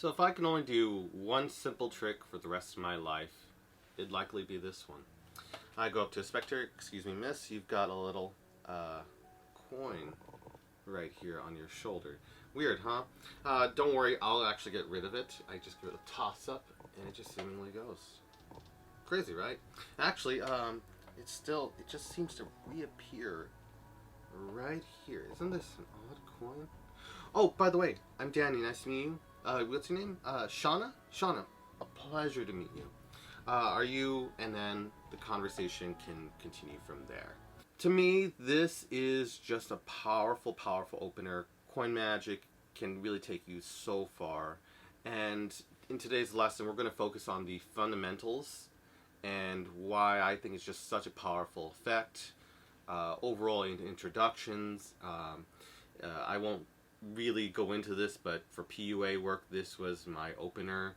So if I can only do one simple trick for the rest of my life, it'd likely be this one. I go up to a spectator, excuse me miss, you've got a little coin right here on your shoulder. Weird, huh? Don't worry, I'll actually get rid of it. I just give it a toss up and it just seemingly goes. Crazy, right? Actually, it just seems to reappear right here. Isn't this an odd coin? Oh, by the way, I'm Danny, nice to meet you. What's your name? Shauna? Shauna, a pleasure to meet you. Are you? And then the conversation can continue from there. To me, this is just a powerful, powerful opener. Coin magic can really take you so far. And in today's lesson, we're going to focus on the fundamentals and why I think it's just such a powerful effect. Overall introductions. I won't really go into this, but for PUA work, this was my opener.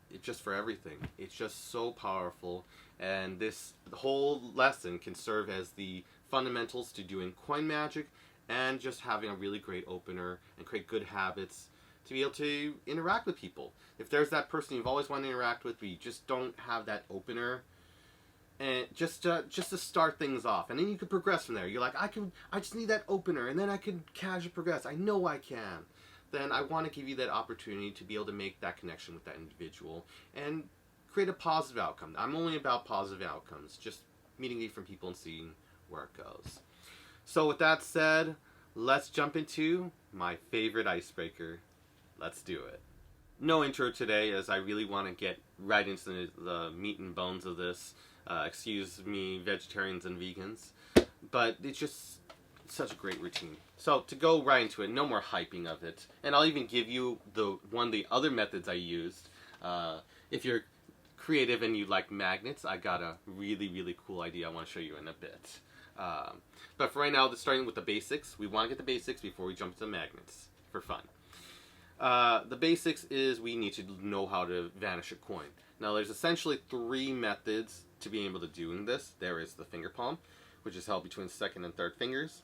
It's just for everything. It's just so powerful, and the whole lesson can serve as the fundamentals to doing coin magic and just having a really great opener and create good habits to be able to interact with people. If there's that person you've always wanted to interact with, but you just don't have that opener, and just to start things off, and then you can progress from there. You're like, I just need that opener, and then I can casually progress. I know I can. Then I want to give you that opportunity to be able to make that connection with that individual and create a positive outcome. I'm only about positive outcomes, just meeting different people and seeing where it goes. So with that said, let's jump into my favorite icebreaker. Let's do it. No intro today, as I really want to get right into the meat and bones of this. Excuse me, vegetarians and vegans, but it's just such a great routine. So to go right into it, no more hyping of it, and I'll even give you one of the other methods I used. If you're creative and you like magnets, I got a really, really cool idea I want to show you in a bit. But for right now, starting with the basics, we want to get the basics before we jump to the magnets for fun. The basics is we need to know how to vanish a coin. Now there's essentially 3 methods to being able to doing this. There is the finger palm, which is held between second and third fingers.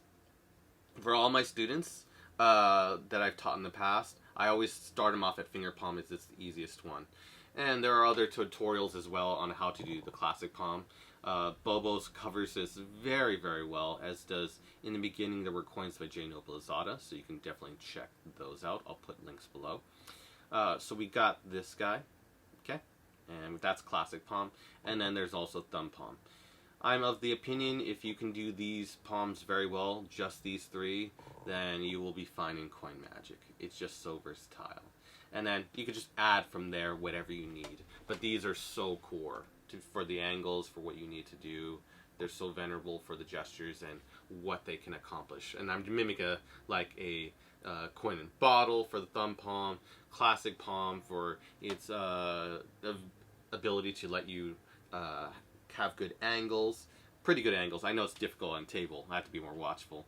For all my students that I've taught in the past, I always start them off at finger palm as it's the easiest one. And there are other tutorials as well on how to do the classic palm. Bobo's covers this very, very well, as does In the Beginning There Were Coins by J. Noblezada, so you can definitely check those out. I'll put links below. So we got this guy, okay, and that's classic palm, and then there's also thumb palm. I'm of the opinion if you can do these palms very well, just these 3, then you will be fine in coin magic. It's just so versatile. And then you can just add from there whatever you need. But these are so core for the angles, for what you need to do. They're so venerable for the gestures and what they can accomplish. And I'm mimicking a coin and bottle for the thumb palm, classic palm for its ability to let you have good angles, pretty good angles. I know it's difficult on table. I have to be more watchful.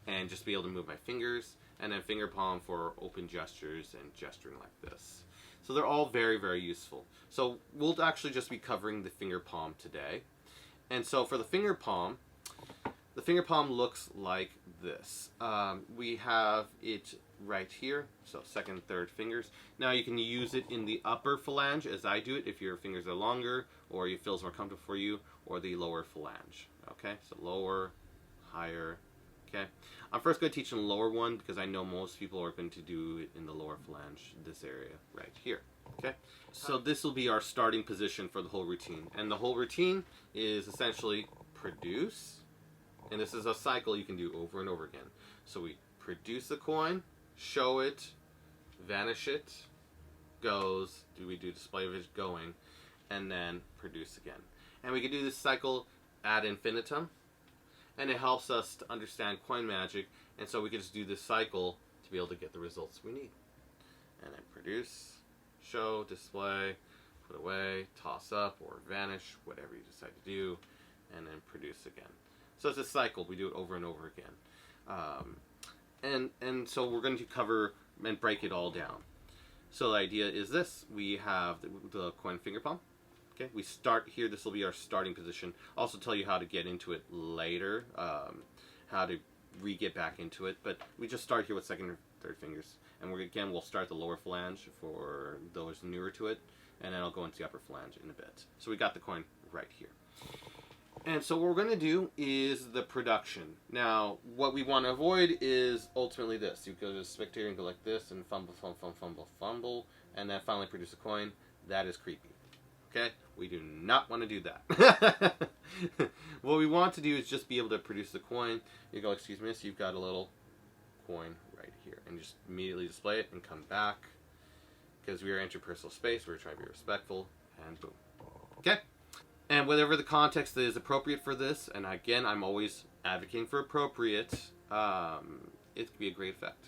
And just be able to move my fingers. And then finger palm for open gestures and gesturing like this. So they're all very, very useful. So we'll actually just be covering the finger palm today. And so for the finger palm looks like this. We have it right here, so second, third fingers. Now you can use it in the upper phalange as I do it if your fingers are longer or it feels more comfortable for you, or the lower phalange. Okay, so lower, higher. Okay, I'm first going to teach the lower one because I know most people are going to do it in the lower phalange, this area right here. Okay, so this will be our starting position for the whole routine, and the whole routine is essentially produce, and this is a cycle you can do over and over again. So we produce the coin, show it, vanish it, goes, we do display of it going, and then produce again. And we can do this cycle ad infinitum. And it helps us to understand coin magic, and so we can just do this cycle to be able to get the results we need. And then produce, show, display, put away, toss up, or vanish, whatever you decide to do, and then produce again. So it's a cycle. We do it over and over again. And so we're going to cover and break it all down. So the idea is this. We have the coin finger palm. Okay, we start here. This will be our starting position. I'll also tell you how to get into it later, how to get back into it. But we just start here with second third fingers. And we'll start the lower phalange for those newer to it, and then I'll go into the upper phalange in a bit. So we got the coin right here. And so what we're going to do is the production. Now, what we want to avoid is ultimately this. You go to the spectator and go like this, and fumble, fumble, fumble, fumble, and then finally produce a coin. That is creepy. Okay? We do not want to do that. What we want to do is just be able to produce the coin. You go, excuse me, so you've got a little coin right here. And just immediately display it and come back. Because we are interpersonal space, we're trying to be respectful, and boom. Okay? And whatever the context is appropriate for this, and again, I'm always advocating for appropriate, it could be a great effect.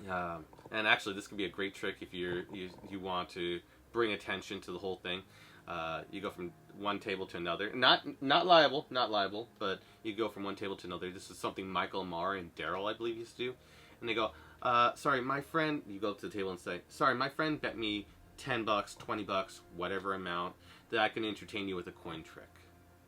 And actually, this could be a great trick if you want to bring attention to the whole thing. You go from one table to another. Not liable, but you go from one table to another. This is something Michael, Amar, and Daryl, I believe, used to do. And they go, sorry, my friend, you go to the table and say, sorry, my friend bet me $10, $20, whatever amount, that I can entertain you with a coin trick.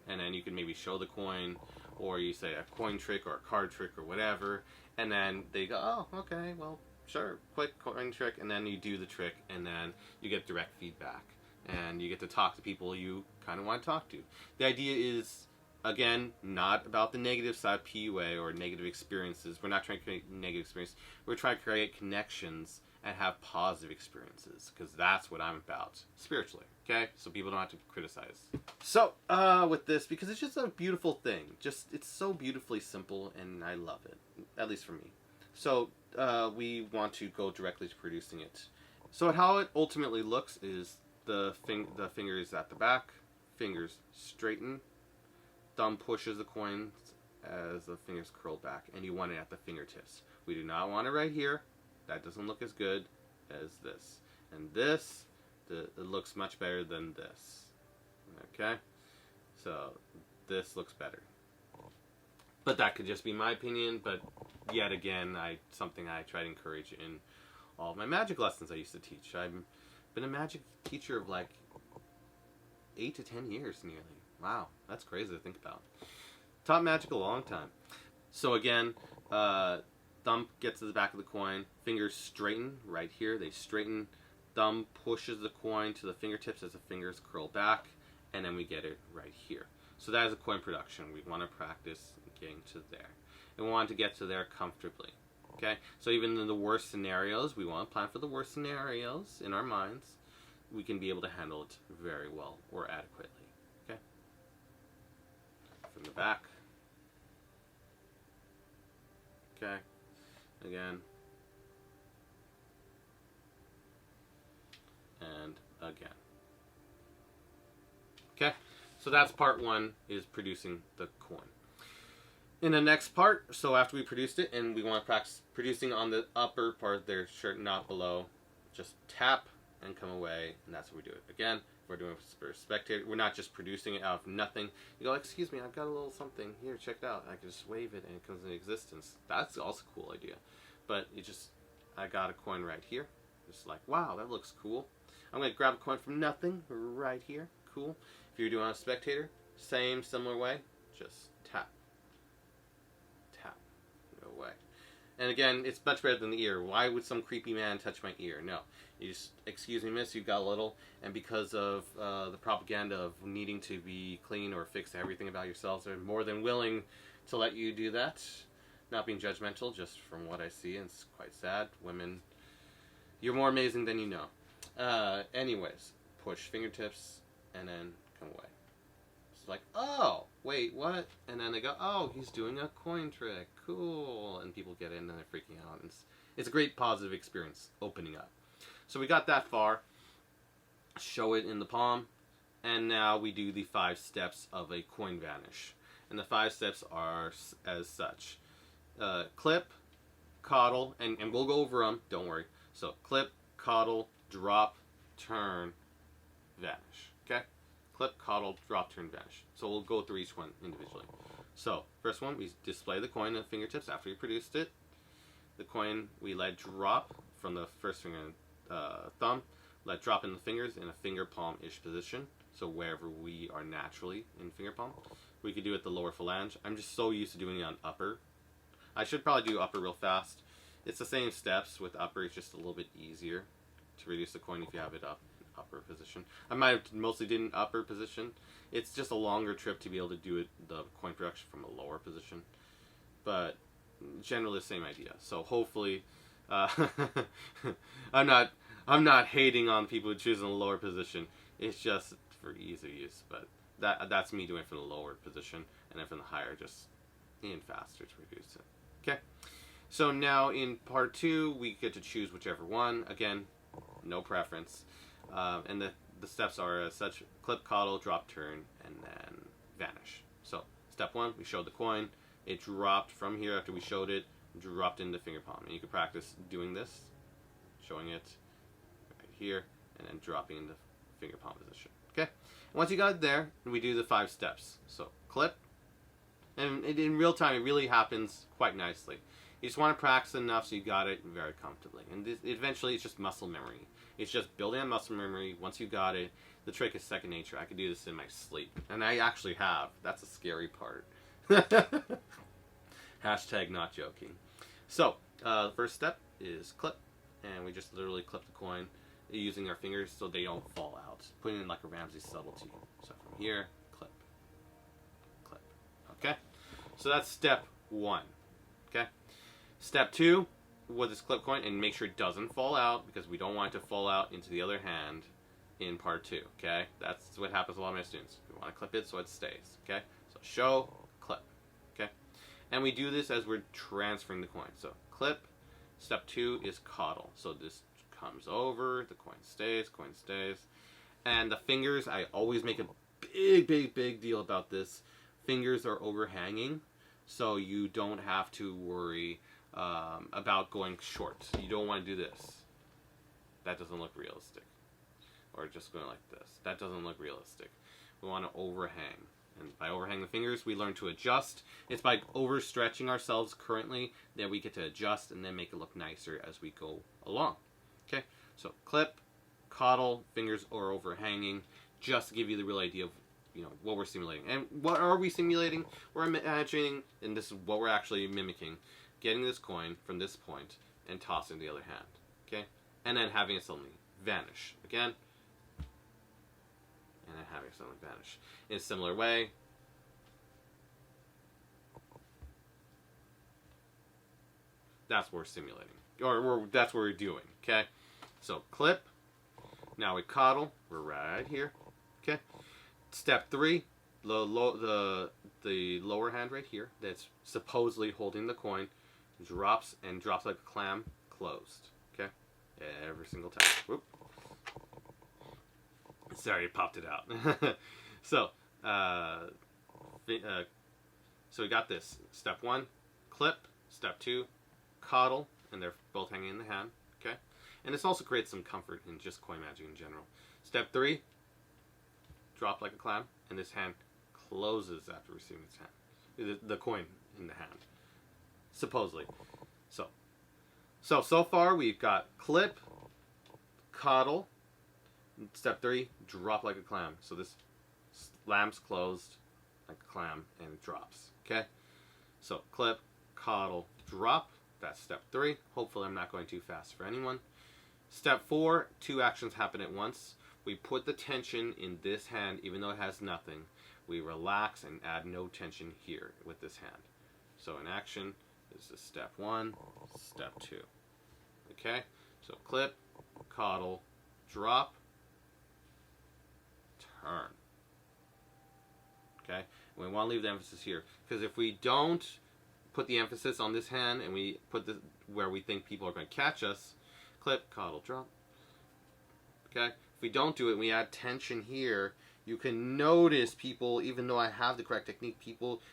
And then you can maybe show the coin, or you say a coin trick or a card trick or whatever, and then they go, oh, okay, well, sure, quick coin trick, and then you do the trick, and then you get direct feedback, and you get to talk to people you kind of want to talk to. The idea is, again, not about the negative side, PUA, or negative experiences. We're not trying to create negative experiences. We're trying to create connections and have positive experiences, because that's what I'm about, spiritually, okay? So people don't have to criticize. So, with this, because it's just a beautiful thing. It's so beautifully simple, and I love it, at least for me. So, we want to go directly to producing it. So how it ultimately looks is the fingers at the back, fingers straighten, thumb pushes the coins as the fingers curl back, and you want it at the fingertips. We do not want it right here. That doesn't look as good as this. And this, it looks much better than this. Okay? So, this looks better. But that could just be my opinion, but yet again, something I try to encourage in all of my magic lessons I used to teach. I've been a magic teacher of like 8 to 10 years nearly. Wow, that's crazy to think about. Taught magic a long time. So again, thumb gets to the back of the coin, fingers straighten right here, they straighten, thumb pushes the coin to the fingertips as the fingers curl back, and then we get it right here. So that is a coin production. We want to practice getting to there. And we want to get to there comfortably. Okay? So even in the worst scenarios, we want to plan for the worst scenarios in our minds. We can be able to handle it very well or adequately. Okay? From the back. Okay? Again. And again. Okay? So that's part one, is producing the coin. In the next part, so after we produced it, and we want to practice producing on the upper part there, sure, not below, just tap and come away, and that's how we do it. Again, we're doing it for a spectator. We're not just producing it out of nothing. You go, excuse me, I've got a little something here, check it out. I can just wave it and it comes into existence. That's also a cool idea. But I got a coin right here. Just like, wow, that looks cool. I'm going to grab a coin from nothing right here. Cool. If you're doing on a spectator, similar way, just tap. Tap. No way. And again, it's much better than the ear. Why would some creepy man touch my ear? No. You just, excuse me, miss, you've got a little, and because of the propaganda of needing to be clean or fix everything about yourselves, they're more than willing to let you do that. Not being judgmental, just from what I see, and it's quite sad. Women, you're more amazing than you know. Anyways, push fingertips, and then come away. It's like, oh, wait, what? And then they go, oh, he's doing a coin trick. Cool. And people get in and they're freaking out. And it's a great positive experience, opening up. So we got that far. Show it in the palm. And now we do the 5 steps of a coin vanish. And the 5 steps are as such. Clip, coddle, and we'll go over them, don't worry. So clip, coddle, drop, turn, vanish. Okay? Clip, coddle, drop, turn, vanish. So we'll go through each one individually. So, first one, we display the coin at fingertips after we produced it. The coin we let drop from the first finger and thumb. Let drop in the fingers in a finger palm-ish position. So wherever we are naturally in finger palm. We could do it the lower phalange. I'm just so used to doing it on upper. I should probably do upper real fast. It's the same steps. With upper, it's just a little bit easier to reduce the coin if you have it up upper position. I might have mostly did an upper position. It's just a longer trip to be able to do the coin production from a lower position, but generally the same idea. So hopefully, I'm not hating on people who choose in a lower position. It's just for ease of use. But that's me doing it from the lower position, and then from the higher, just in faster to reduce it. Okay. So now in part 2, we get to choose whichever one. Again, no preference. And the steps are as such: clip, coddle, drop, turn, and then vanish. So step 1, we showed the coin. It dropped from here after we showed it, dropped into finger palm. And you can practice doing this, showing it right here, and then dropping into finger palm position. Okay? And once you got it there, we do the 5 steps. So clip, and in real time, it really happens quite nicely. You just want to practice enough so you got it very comfortably. And eventually, it's just muscle memory. It's just building on muscle memory. Once you got it, the trick is second nature. I can do this in my sleep. And I actually have. That's a scary part. Hashtag not joking. So, the first step is clip. And we just literally clip the coin using our fingers so they don't fall out. Putting in like a Ramsey subtlety. So from here, clip. Clip. Okay? So that's step 1. Okay? Step 2, with this clip coin, and make sure it doesn't fall out, because we don't want it to fall out into the other hand in part 2, okay? That's what happens to a lot of my students. We want to clip it so it stays, okay? So show, clip, okay? And we do this as we're transferring the coin. So clip, step 2 is coddle. So this comes over, the coin stays, and the fingers, I always make a big deal about this. Fingers are overhanging, so you don't have to worry about going short. You don't want to do this. That doesn't look realistic. Or just going like this. That doesn't look realistic. We want to overhang. And by overhang the fingers, we learn to adjust. It's by overstretching ourselves currently that we get to adjust and then make it look nicer as we go along. Okay? So clip, coddle, fingers are overhanging, just to give you the real idea of what we're simulating. And what are we simulating? We're imagining, and this is what we're actually mimicking, getting this coin from this point and tossing the other hand, okay? And then having it suddenly vanish again, and then having it suddenly vanish. In a similar way, that's what we're simulating, or that's what we're doing, okay? So clip, now we coddle, we're right here, okay? Step 3, the lower hand right here, that's supposedly holding the coin, drops like a clam, closed. Okay? Every single time. Whoop. Sorry, it popped it out. So we got this. Step 1, clip. Step 2, coddle, and they're both hanging in the hand. Okay? And this also creates some comfort in just coin magic in general. Step 3, drop like a clam, and this hand closes after receiving its hand. The coin in the hand. Supposedly. So far we've got clip, coddle, step 3, drop like a clam. So this slams closed like a clam and it drops. Okay? So clip, coddle, drop. That's step 3. Hopefully I'm not going too fast for anyone. Step 4, 2 actions happen at once. We put the tension in this hand even though it has nothing. We relax and add no tension here with this hand. So in action, this is step 1, step 2. Okay? So clip, coddle, drop, turn. Okay? And we want to leave the emphasis here. Because if we don't put the emphasis on this hand and we put this where we think people are going to catch us, clip, coddle, drop. Okay? If we don't do it and we add tension here, you can notice people, even though I have the correct technique,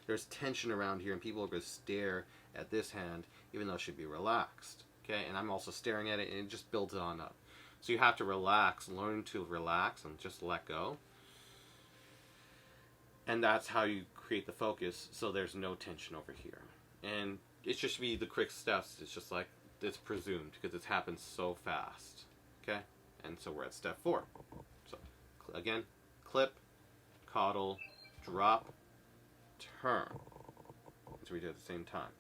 there's tension around here and people are going to stare at this hand even though it should be relaxed. Okay? And I'm also staring at it and it just builds it on up. So you have to relax, learn to relax and just let go. And that's how you create the focus so there's no tension over here. And it should be the quick steps. It's just like it's presumed because it's happened so fast. Okay? And so we're at step 4. So again, clip, coddle, drop, turn. So we do it at the same time.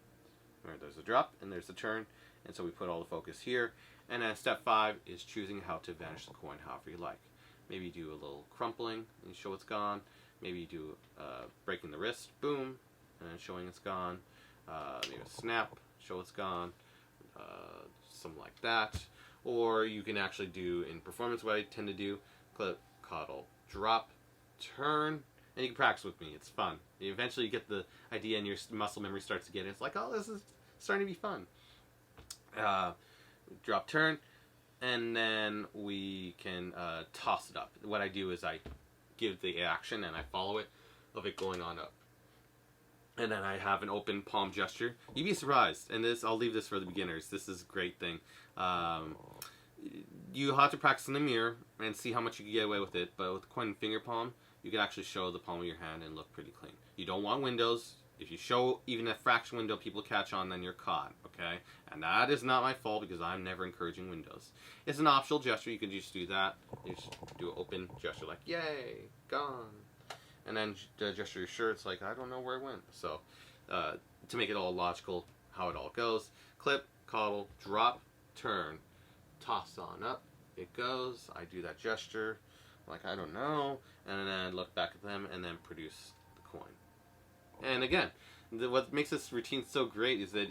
Right, there's a drop and there's a turn. And so we put all the focus here. And then step 5 is choosing how to vanish the coin however you like. Maybe you do a little crumpling and you show it's gone. Maybe you do breaking the wrist, boom, and then showing it's gone. Maybe a snap, show it's gone. Something like that. Or you can actually do, in performance, what I tend to do, clip, coddle, drop, turn, and you can practice with me. It's fun. Eventually you get the idea and your muscle memory starts to get it. It's like, oh, this is starting to be fun. Drop, turn, and then we can toss it up. What I do is I give the action and I follow it of it going on up. And then I have an open palm gesture. You'd be surprised, and this I'll leave this for the beginners. This is a great thing. You have to practice in the mirror and see how much you can get away with it, but with coin and finger palm, you can actually show the palm of your hand and look pretty clean. You don't want windows. If you show even a fraction window people catch on, then you're caught, okay? And that is not my fault because I'm never encouraging windows. It's an optional gesture. You can just do that. You just do an open gesture like, yay, gone. And then gesture your shirt, it's like, I don't know where it went. So, to make it all logical, how it all goes, clip, coddle, drop, turn, toss on up, it goes, I do that gesture, like, I don't know, and then look back at them, and then produce the coin. And again, what makes this routine so great is that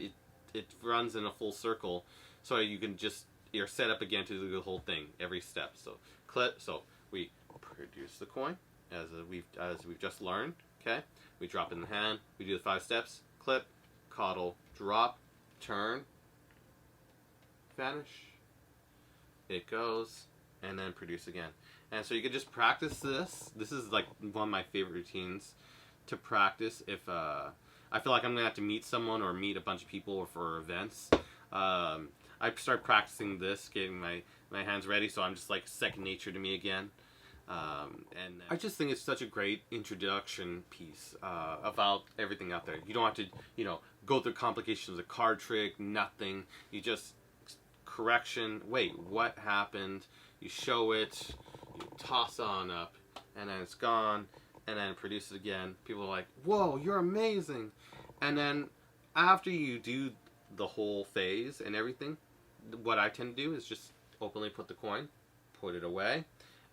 it runs in a full circle, so you can just, you're set up again to do the whole thing, every step. So, clip, so we produce the coin, as we've just learned, okay? We drop it in the hand, we do the 5 steps, clip, coddle, drop, turn, vanish, it goes, and then produce again. And so you can just practice this. This is like one of my favorite routines to practice if I feel like I'm going to have to meet someone or meet a bunch of people or for events. I start practicing this, getting my hands ready, so I'm just like second nature to me again. And I just think it's such a great introduction piece about everything out there. You don't have to, go through complications of a card trick, nothing. You just, correction, wait, what happened? You show it, you toss on up, and then it's gone, and then produce it again. People are like, whoa, you're amazing. And then after you do the whole phase and everything, what I tend to do is just openly put the coin, put it away,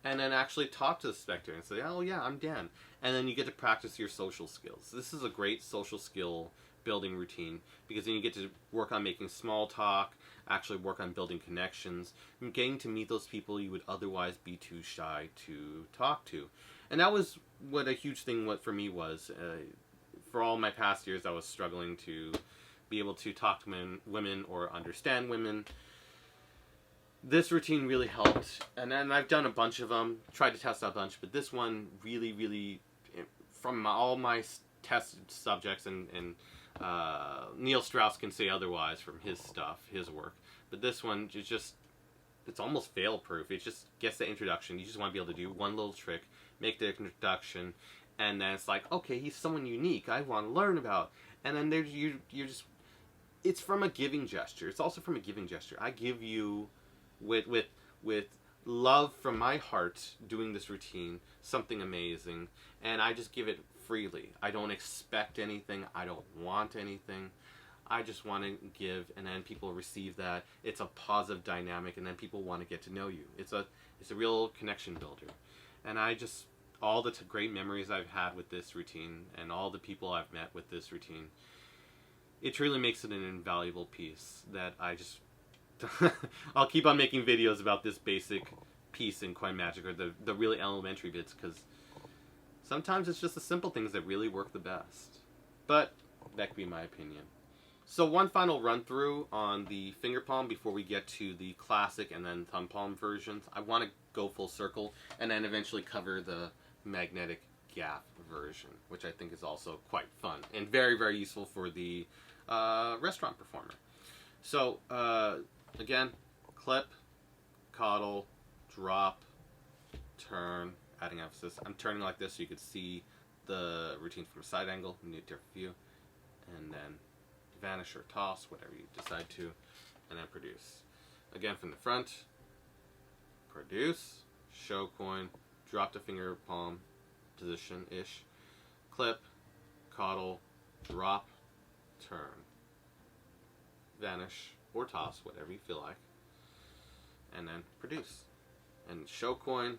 and then actually talk to the spectator and say, oh yeah, I'm Dan. And then you get to practice your social skills. This is a great social skill building routine because then you get to work on making small talk, actually work on building connections, and getting to meet those people you would otherwise be too shy to talk to. And that was what a huge thing for me was. For all my past years, I was struggling to be able to talk to women or understand women. This routine really helped, and then I've done a bunch of them, tried to test out a bunch, but this one really, really, from all my test subjects, and Neil Strauss can say otherwise from his stuff, his work, but this one is just, it's almost fail-proof. It just gets the introduction. You just want to be able to do one little trick, make the introduction, and then it's like, okay, he's someone unique I want to learn about, and then there's you're just, it's from a giving gesture. It's also from a giving gesture. I give you, with love from my heart, doing this routine, something amazing, and I just give it freely. I don't expect anything. I don't want anything. I just want to give, and then people receive that. It's a positive dynamic, and then people want to get to know you. It's a real connection builder, and I just, all the great memories I've had with this routine, and all the people I've met with this routine, it truly makes it an invaluable piece that I just I'll keep on making videos about this basic piece in Coin Magic, or the really elementary bits, because sometimes it's just the simple things that really work the best. But that could be my opinion. So one final run through on the finger palm before we get to the classic and then thumb palm versions. I want to go full circle and then eventually cover the magnetic gap version, which I think is also quite fun and very, very useful for the restaurant performer. So again, clip, coddle, drop, turn, adding emphasis. I'm turning like this so you could see the routine from a side angle, in a different view, and then vanish or toss, whatever you decide to, and then produce. Again, from the front, produce, show coin, drop to finger palm position-ish, clip, coddle, drop, turn, vanish, or toss, whatever you feel like, and then produce. And show coin,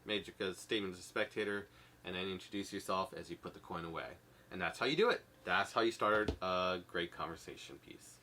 make a statement as a spectator, and then introduce yourself as you put the coin away. And that's how you do it. That's how you start a great conversation piece.